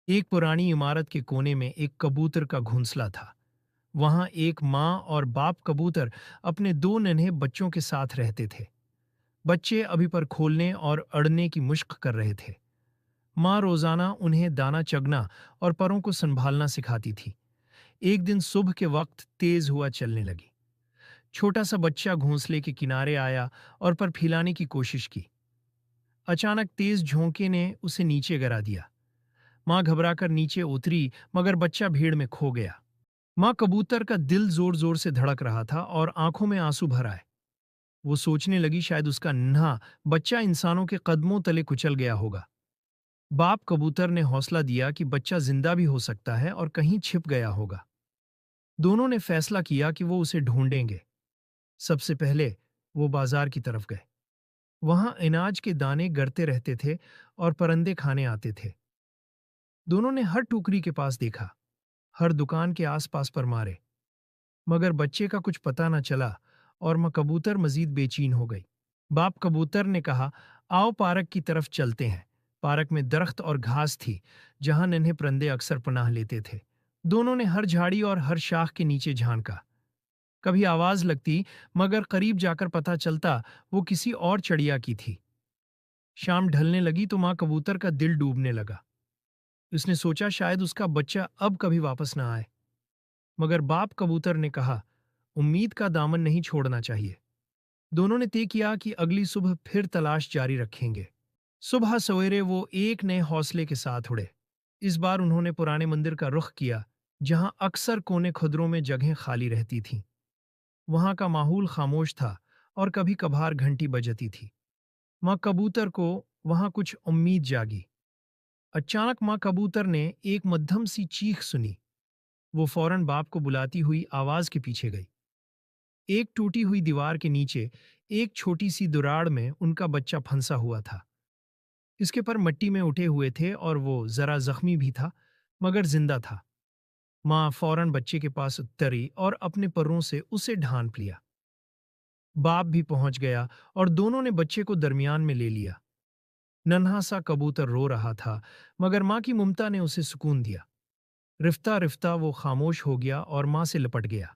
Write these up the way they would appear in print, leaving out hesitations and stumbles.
एक पुरानी इमारत के कोने में एक कबूतर का घोंसला था। वहां एक माँ और बाप कबूतर अपने दो नन्हे बच्चों के साथ रहते थे। बच्चे अभी पर खोलने और अड़ने की मुश्क कर रहे थे। माँ रोजाना उन्हें दाना चगना और परों को संभालना सिखाती थी। एक दिन सुबह के वक्त तेज हुआ चलने लगी। छोटा सा बच्चा घोंसले के किनारे आया और पर फैलाने की कोशिश की। अचानक तेज झोंके ने उसे नीचे गिरा दिया। माँ घबराकर नीचे उतरी, मगर बच्चा भीड़ में खो गया। माँ कबूतर का दिल जोर जोर से धड़क रहा था और आंखों में आंसू भर आए। वो सोचने लगी शायद उसका नन्हा बच्चा इंसानों के कदमों तले कुचल गया होगा। बाप कबूतर ने हौसला दिया कि बच्चा जिंदा भी हो सकता है और कहीं छिप गया होगा। दोनों ने फैसला किया कि वो उसे ढूंढेंगे। सबसे पहले वो बाजार की तरफ गए। वहां अनाज के दाने गिरते रहते थे और परिंदे खाने आते थे। दोनों ने हर टोकरी के पास देखा, हर दुकान के आसपास पर मारे, मगर बच्चे का कुछ पता न चला और माँ कबूतर मजीद बेचैन हो गई। बाप कबूतर ने कहा, आओ पार्क की तरफ चलते हैं। पार्क में दरख्त और घास थी, जहां नन्हे परिंदे अक्सर पनाह लेते थे। दोनों ने हर झाड़ी और हर शाख के नीचे झांका। कभी आवाज लगती, मगर करीब जाकर पता चलता वो किसी और चिड़िया की थी। शाम ढलने लगी तो माँ कबूतर का दिल डूबने लगा। उसने सोचा शायद उसका बच्चा अब कभी वापस ना आए। मगर बाप कबूतर ने कहा, उम्मीद का दामन नहीं छोड़ना चाहिए। दोनों ने तय किया कि अगली सुबह फिर तलाश जारी रखेंगे। सुबह सवेरे वो एक नए हौसले के साथ उड़े। इस बार उन्होंने पुराने मंदिर का रुख किया, जहां अक्सर कोने खुदरों में जगहें खाली रहती थीं। वहां का माहौल खामोश था और कभी कभार घंटी बजती थी। माँ कबूतर को वहां कुछ उम्मीद जागी। अचानक माँ कबूतर ने एक मध्यम सी चीख सुनी। वो फौरन बाप को बुलाती हुई आवाज के पीछे गई। एक टूटी हुई दीवार के नीचे एक छोटी सी दुराड़ में उनका बच्चा फंसा हुआ था। इसके पर मिट्टी में उठे हुए थे और वो जरा जख्मी भी था, मगर जिंदा था। माँ फौरन बच्चे के पास उतरी और अपने परों से उसे ढांप लिया। बाप भी पहुंच गया और दोनों ने बच्चे को दरमियान में ले लिया। नन्हा सा कबूतर रो रहा था, मगर माँ की ममता ने उसे सुकून दिया। रिफ्ता रिफ्ता वो खामोश हो गया और माँ से लिपट गया।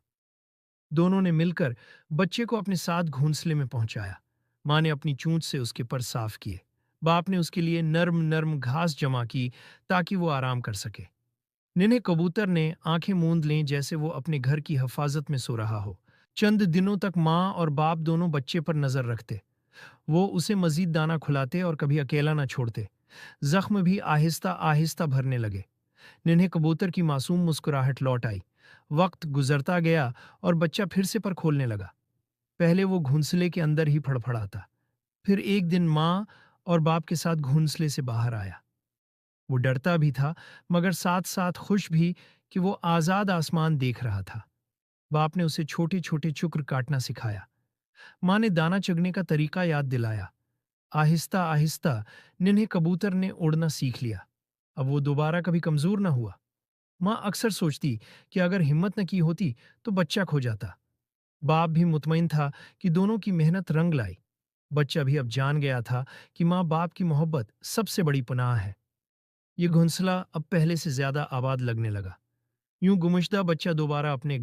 दोनों ने मिलकर बच्चे को अपने साथ घोंसले में पहुंचाया। माँ ने अपनी चोंच से उसके पर साफ किए। बाप ने उसके लिए नर्म नर्म घास जमा की, ताकि वो आराम कर सके। निन्हे कबूतर ने आंखें मूंद लें, जैसे वो अपने घर की हिफाजत में सो रहा हो। चंद दिनों तक माँ और बाप दोनों बच्चे पर नजर रखते। वो उसे मजीद दाना खुलाते और कभी अकेला न छोड़ते। जख्म भी आहिस्ता आहिस्ता भरने लगे। निन्हे कबूतर की मासूम मुस्कुराहट लौट आई। वक्त गुजरता गया और बच्चा फिर से पर खोलने लगा। पहले वो घोंसले के अंदर ही फड़फड़ाता। फिर एक दिन माँ और बाप के साथ घोंसले से बाहर आया। वो डरता भी था, मगर साथ साथ खुश भी कि वो आजाद आसमान देख रहा था। बाप ने उसे छोटे छोटे चुक्र काटना सिखाया। माँ ने दाना चुगने का तरीका याद दिलाया। आहिस्ता आहिस्ता निन्हे कबूतर ने उड़ना सीख लिया। अब वो दोबारा कभी कमजोर न हुआ। माँ अक्सर सोचती कि अगर हिम्मत न की होती तो बच्चा खो जाता। बाप भी मुतमईन था कि दोनों की मेहनत रंग लाई। बच्चा भी अब जान गया था कि माँ बाप की मोहब्बत सबसे बड़ी पनाह है। ये घोंसला अब पहले से ज्यादा आबाद लगने लगा। यूं गुमशुदा बच्चा दोबारा अपने